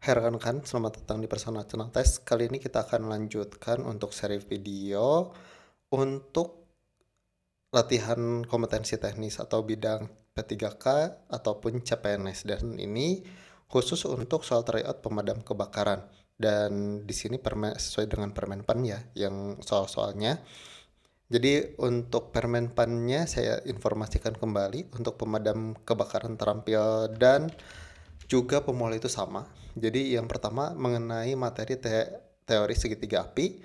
Hai rekan-rekan, selamat datang di Personal Channel Test. Kali ini kita akan lanjutkan untuk seri video untuk latihan kompetensi teknis atau bidang P3K ataupun CPNS. Dan ini khusus untuk soal tryout pemadam kebakaran. Dan di sini sesuai dengan Permenpan ya, yang soal-soalnya. Jadi untuk Permenpannya saya informasikan kembali untuk pemadam kebakaran terampil dan juga pemula itu sama. Jadi yang pertama mengenai materi teori segitiga api,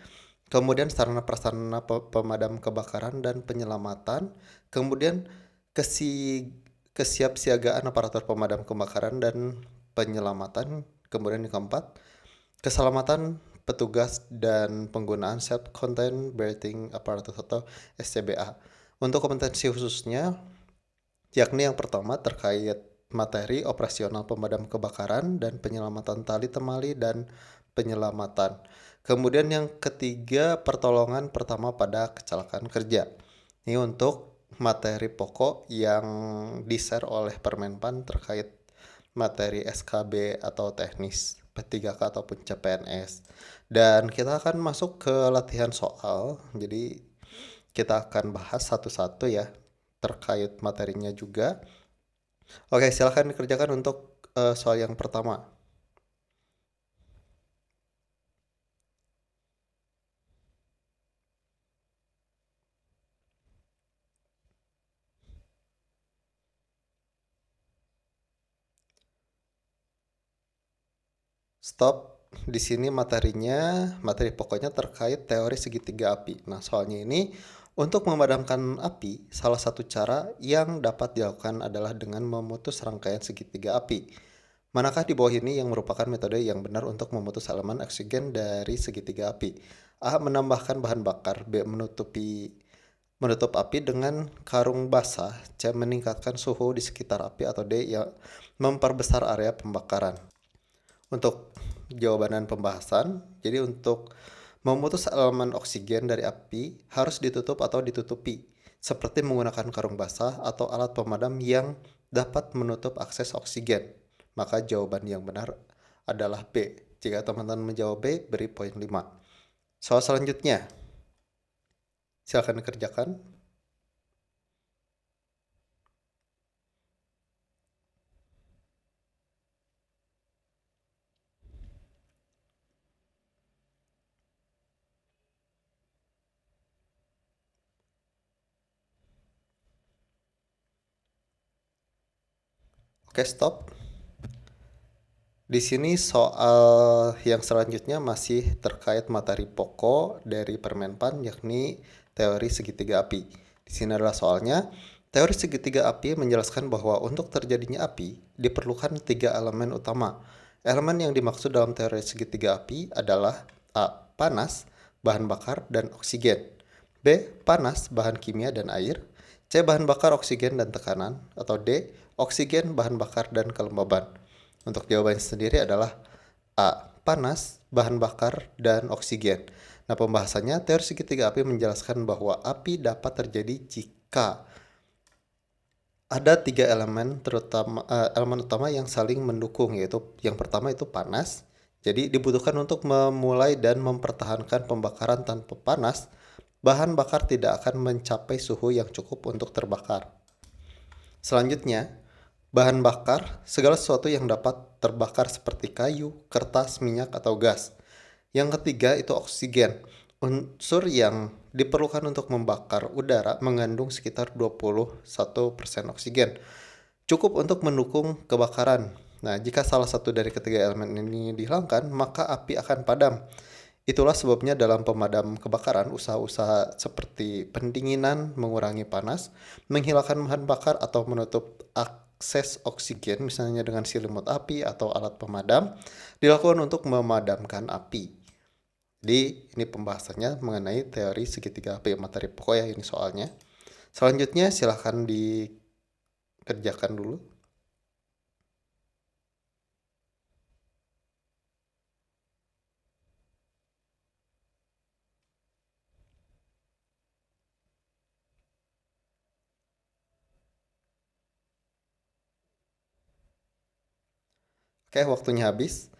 kemudian sarana prasarana pemadam kebakaran dan penyelamatan, kemudian kesi kesiapsiagaan aparatur pemadam kebakaran dan penyelamatan, kemudian yang keempat keselamatan petugas dan penggunaan self contained breathing apparatus atau SCBA. Untuk kompetensi khususnya yakni yang pertama terkait materi operasional pemadam kebakaran dan penyelamatan tali temali dan penyelamatan. Kemudian yang ketiga pertolongan pertama pada kecelakaan kerja. Ini untuk materi pokok yang di-share oleh Permenpan terkait materi SKB atau teknis P3K ataupun CPNS. Dan kita akan masuk ke latihan soal. Jadi kita akan bahas satu-satu ya terkait materinya juga. Oke, silahkan dikerjakan untuk soal yang pertama. Stop. Di sini materi pokoknya terkait teori segitiga api. Nah, soalnya ini untuk memadamkan api, salah satu cara yang dapat dilakukan adalah dengan memutus rangkaian segitiga api. Manakah di bawah ini yang merupakan metode yang benar untuk memutus elemen oksigen dari segitiga api? A. Menambahkan bahan bakar. B. Menutup api dengan karung basah. C. Meningkatkan suhu di sekitar api. Atau D. Ya, memperbesar area pembakaran. Untuk jawaban dan pembahasan, jadi untuk memutus elemen oksigen dari api harus ditutup atau ditutupi, seperti menggunakan karung basah atau alat pemadam yang dapat menutup akses oksigen. Maka jawaban yang benar adalah B. Jika teman-teman menjawab B, beri poin 5. Soal selanjutnya, silakan dikerjakan. Oke, stop. Di sini soal yang selanjutnya masih terkait materi pokok dari Permenpan yakni teori segitiga api. Di sini adalah soalnya, teori segitiga api menjelaskan bahwa untuk terjadinya api diperlukan 3 elemen utama. Elemen yang dimaksud dalam teori segitiga api adalah A. Panas, bahan bakar, dan oksigen. B. Panas, bahan kimia, dan air. C. Bahan bakar, oksigen, dan tekanan. Atau D. Oksigen, bahan bakar, dan kelembaban. Untuk jawabannya sendiri adalah A. Panas, bahan bakar, dan oksigen. Nah, pembahasannya teori segitiga api menjelaskan bahwa api dapat terjadi jika ada 3 elemen elemen utama yang saling mendukung, yaitu yang pertama itu panas. Jadi dibutuhkan untuk memulai dan mempertahankan pembakaran. Tanpa panas, bahan bakar tidak akan mencapai suhu yang cukup untuk terbakar. Selanjutnya, bahan bakar, segala sesuatu yang dapat terbakar seperti kayu, kertas, minyak, atau gas. Yang ketiga itu oksigen. Unsur yang diperlukan untuk membakar udara mengandung sekitar 21% oksigen. Cukup untuk mendukung kebakaran. Nah, jika salah satu dari ketiga elemen ini dihilangkan, maka api akan padam. Itulah sebabnya dalam pemadam kebakaran, usaha-usaha seperti pendinginan, mengurangi panas, menghilangkan bahan bakar, atau menutup akses oksigen, misalnya dengan selimut api atau alat pemadam, dilakukan untuk memadamkan api. Jadi ini pembahasannya mengenai teori segitiga api materi pokok ya ini soalnya. Selanjutnya silahkan dikerjakan dulu. Oke, waktunya habis.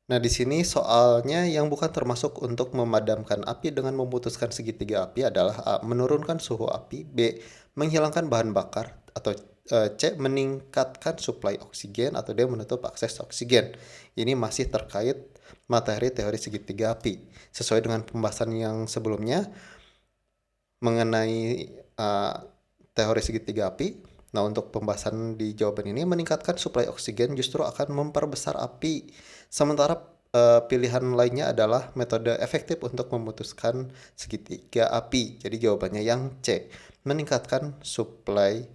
Nah, di sini soalnya yang bukan termasuk untuk memadamkan api dengan memutuskan segitiga api adalah A. Menurunkan suhu api, B. Menghilangkan bahan bakar, atau C. Meningkatkan suplai oksigen, atau D. Menutup akses oksigen. Ini masih terkait materi teori segitiga api. Sesuai dengan pembahasan yang sebelumnya mengenai teori segitiga api. Nah, untuk pembahasan di jawaban ini, meningkatkan suplai oksigen justru akan memperbesar api. Sementara pilihan lainnya adalah metode efektif untuk memutuskan segitiga api. Jadi jawabannya yang C, meningkatkan suplai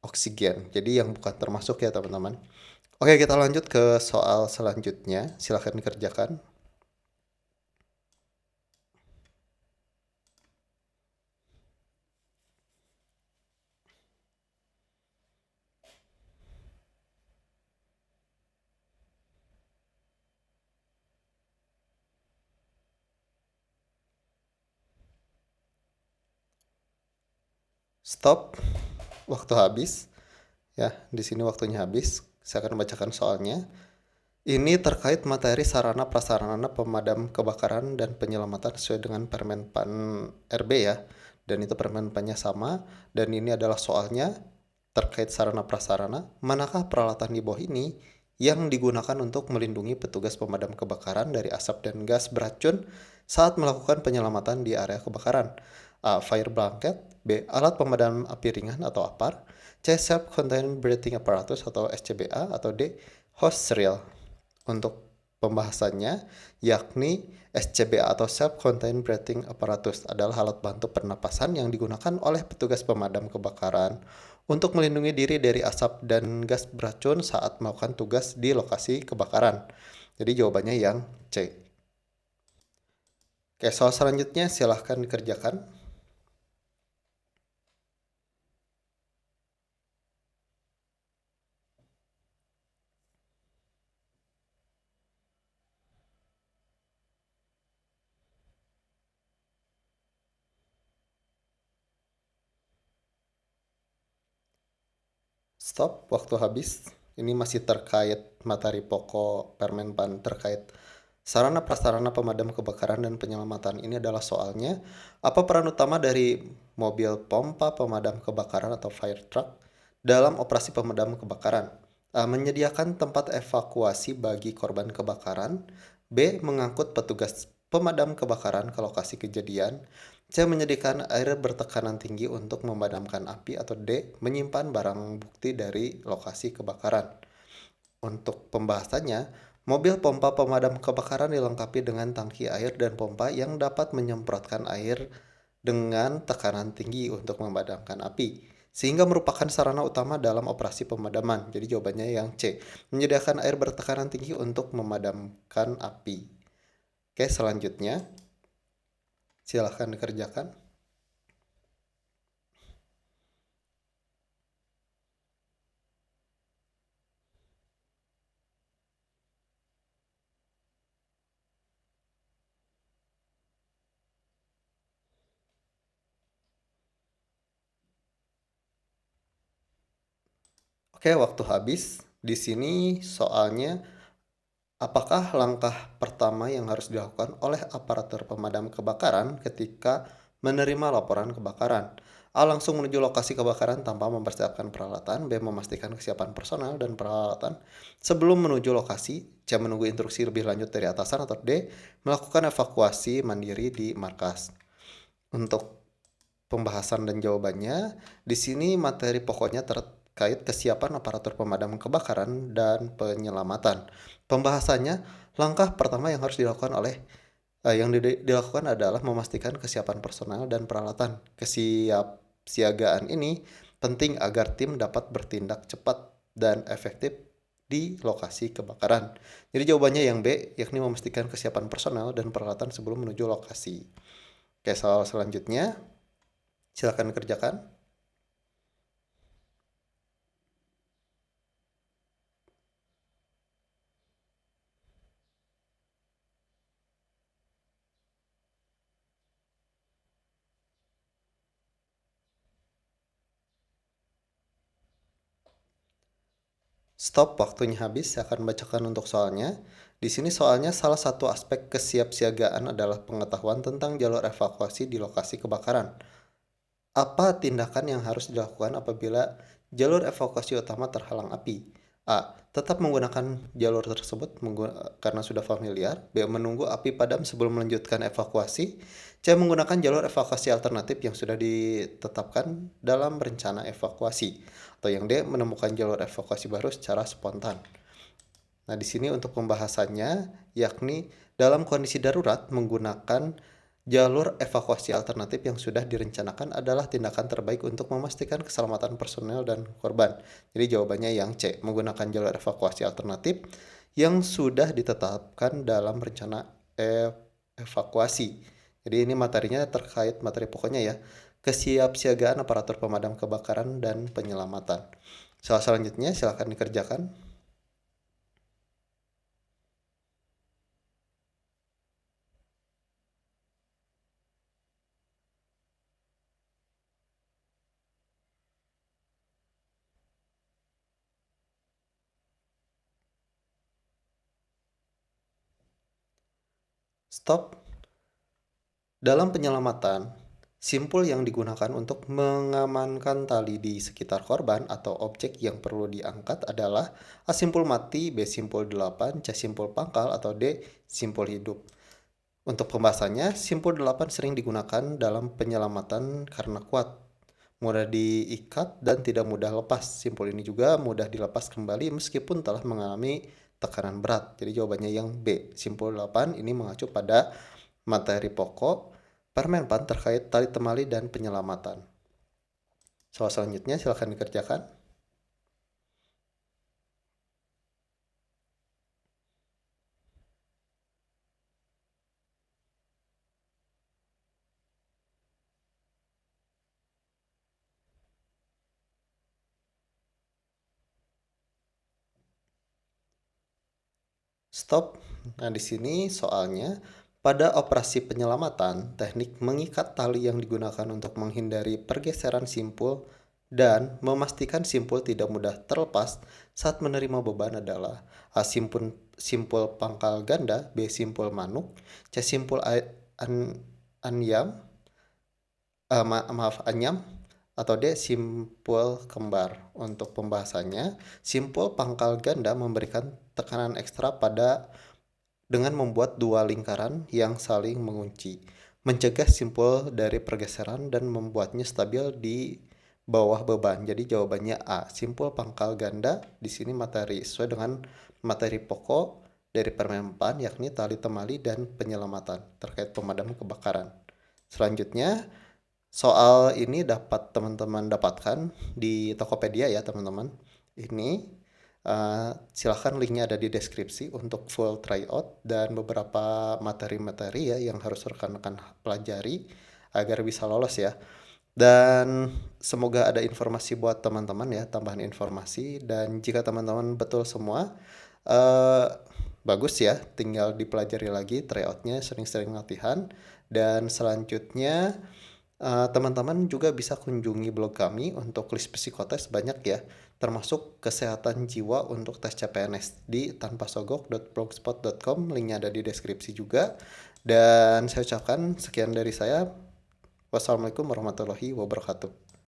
oksigen. Jadi yang bukan termasuk ya teman-teman. Oke, kita lanjut ke soal selanjutnya. Silahkan dikerjakan. Stop. Waktu habis. Ya, di sini waktunya habis. Saya akan membacakan soalnya. Ini terkait materi sarana prasarana pemadam kebakaran dan penyelamatan sesuai dengan Permenpan RB ya. Dan itu Permenpannya sama. Dan ini adalah soalnya terkait sarana prasarana. Manakah peralatan di bawah ini yang digunakan untuk melindungi petugas pemadam kebakaran dari asap dan gas beracun saat melakukan penyelamatan di area kebakaran? A. Fire blanket. B. Alat pemadam api ringan atau APAR. C. Self-contained breathing apparatus atau SCBA. Atau D. Hose reel. Untuk pembahasannya, yakni SCBA atau Self-Contained Breathing Apparatus adalah alat bantu pernapasan yang digunakan oleh petugas pemadam kebakaran untuk melindungi diri dari asap dan gas beracun saat melakukan tugas di lokasi kebakaran. Jadi jawabannya yang C. Oke, soal selanjutnya silahkan dikerjakan. Stop, waktu habis. Ini masih terkait materi pokok Permenpan terkait sarana prasarana pemadam kebakaran dan penyelamatan. Ini adalah soalnya, apa peran utama dari mobil pompa pemadam kebakaran atau fire truck dalam operasi pemadam kebakaran? A. Menyediakan tempat evakuasi bagi korban kebakaran. B. Mengangkut petugas pemadam kebakaran ke lokasi kejadian. C. Menyediakan air bertekanan tinggi untuk memadamkan api. Atau D. Menyimpan barang bukti dari lokasi kebakaran. Untuk pembahasannya, mobil pompa pemadam kebakaran dilengkapi dengan tangki air dan pompa yang dapat menyemprotkan air dengan tekanan tinggi untuk memadamkan api, sehingga merupakan sarana utama dalam operasi pemadaman. Jadi jawabannya yang C, menyediakan air bertekanan tinggi untuk memadamkan api. Oke, selanjutnya silahkan dikerjakan. Oke, waktu habis. Di sini soalnya, apakah langkah pertama yang harus dilakukan oleh aparatur pemadam kebakaran ketika menerima laporan kebakaran? A. Langsung menuju lokasi kebakaran tanpa mempersiapkan peralatan. B. Memastikan kesiapan personal dan peralatan sebelum menuju lokasi. C. Menunggu instruksi lebih lanjut dari atasan. Atau D. Melakukan evakuasi mandiri di markas. Untuk pembahasan dan jawabannya, di sini materi pokoknya terkait kesiapan aparatur pemadam kebakaran dan penyelamatan. Pembahasannya, langkah pertama yang harus dilakukan dilakukan adalah memastikan kesiapan personal dan peralatan. Kesiapsiagaan ini penting agar tim dapat bertindak cepat dan efektif di lokasi kebakaran. Jadi jawabannya yang B, yakni memastikan kesiapan personal dan peralatan sebelum menuju lokasi. Oke, soal selanjutnya silakan kerjakan. Stop, waktunya habis. Saya akan bacakan untuk soalnya. Di sini soalnya salah satu aspek kesiapsiagaan adalah pengetahuan tentang jalur evakuasi di lokasi kebakaran. Apa tindakan yang harus dilakukan apabila jalur evakuasi utama terhalang api? A. Tetap menggunakan jalur tersebut karena sudah familiar. B. Menunggu api padam sebelum melanjutkan evakuasi. C. Menggunakan jalur evakuasi alternatif yang sudah ditetapkan dalam rencana evakuasi. Atau yang D. Menemukan jalur evakuasi baru secara spontan. Nah, di sini untuk pembahasannya, yakni dalam kondisi darurat menggunakan jalur evakuasi alternatif yang sudah direncanakan adalah tindakan terbaik untuk memastikan keselamatan personel dan korban. Jadi jawabannya yang C, menggunakan jalur evakuasi alternatif yang sudah ditetapkan dalam rencana evakuasi. Jadi ini materinya terkait materi pokoknya ya, kesiapsiagaan aparatur pemadam kebakaran dan penyelamatan. Soal selanjutnya silakan dikerjakan. Stop. Dalam penyelamatan, simpul yang digunakan untuk mengamankan tali di sekitar korban atau objek yang perlu diangkat adalah A. Simpul mati, B. Simpul 8, C. Simpul pangkal, atau D. Simpul hidup. Untuk pembahasannya, simpul 8 sering digunakan dalam penyelamatan karena kuat, mudah diikat, dan tidak mudah lepas. Simpul ini juga mudah dilepas kembali meskipun telah mengalami tekanan berat. Jadi jawabannya yang B. Simpul 8 ini mengacu pada materi pokok Permenpan terkait tali temali dan penyelamatan. Soal selanjutnya silakan dikerjakan. Stop. Nah, di sini soalnya pada operasi penyelamatan, teknik mengikat tali yang digunakan untuk menghindari pergeseran simpul dan memastikan simpul tidak mudah terlepas saat menerima beban adalah A. Simpul pangkal ganda, B. Simpul manuk, C. Simpul anyam, anyam, atau D. Simpul kembar. Untuk pembahasannya, simpul pangkal ganda memberikan tekanan ekstra dengan membuat dua lingkaran yang saling mengunci, mencegah simpul dari pergeseran dan membuatnya stabil di bawah beban. Jadi jawabannya A, simpul pangkal ganda. Di sini materi sesuai dengan materi pokok dari Permenpan, yakni tali temali dan penyelamatan terkait pemadam kebakaran. Selanjutnya, soal ini dapat teman-teman dapatkan di Tokopedia ya teman-teman. Ini silahkan linknya ada di deskripsi untuk full tryout dan beberapa materi-materi ya yang harus rekan-rekan pelajari agar bisa lolos ya. Dan semoga ada informasi buat teman-teman ya, tambahan informasi. Dan jika teman-teman betul semua, bagus ya, tinggal dipelajari lagi tryoutnya, sering-sering latihan. Dan selanjutnya teman-teman juga bisa kunjungi blog kami untuk list psikotes banyak ya, termasuk kesehatan jiwa untuk tes CPNS di tanpasogok.blogspot.com, linknya ada di deskripsi juga. Dan saya ucapkan sekian dari saya. Wassalamualaikum warahmatullahi wabarakatuh.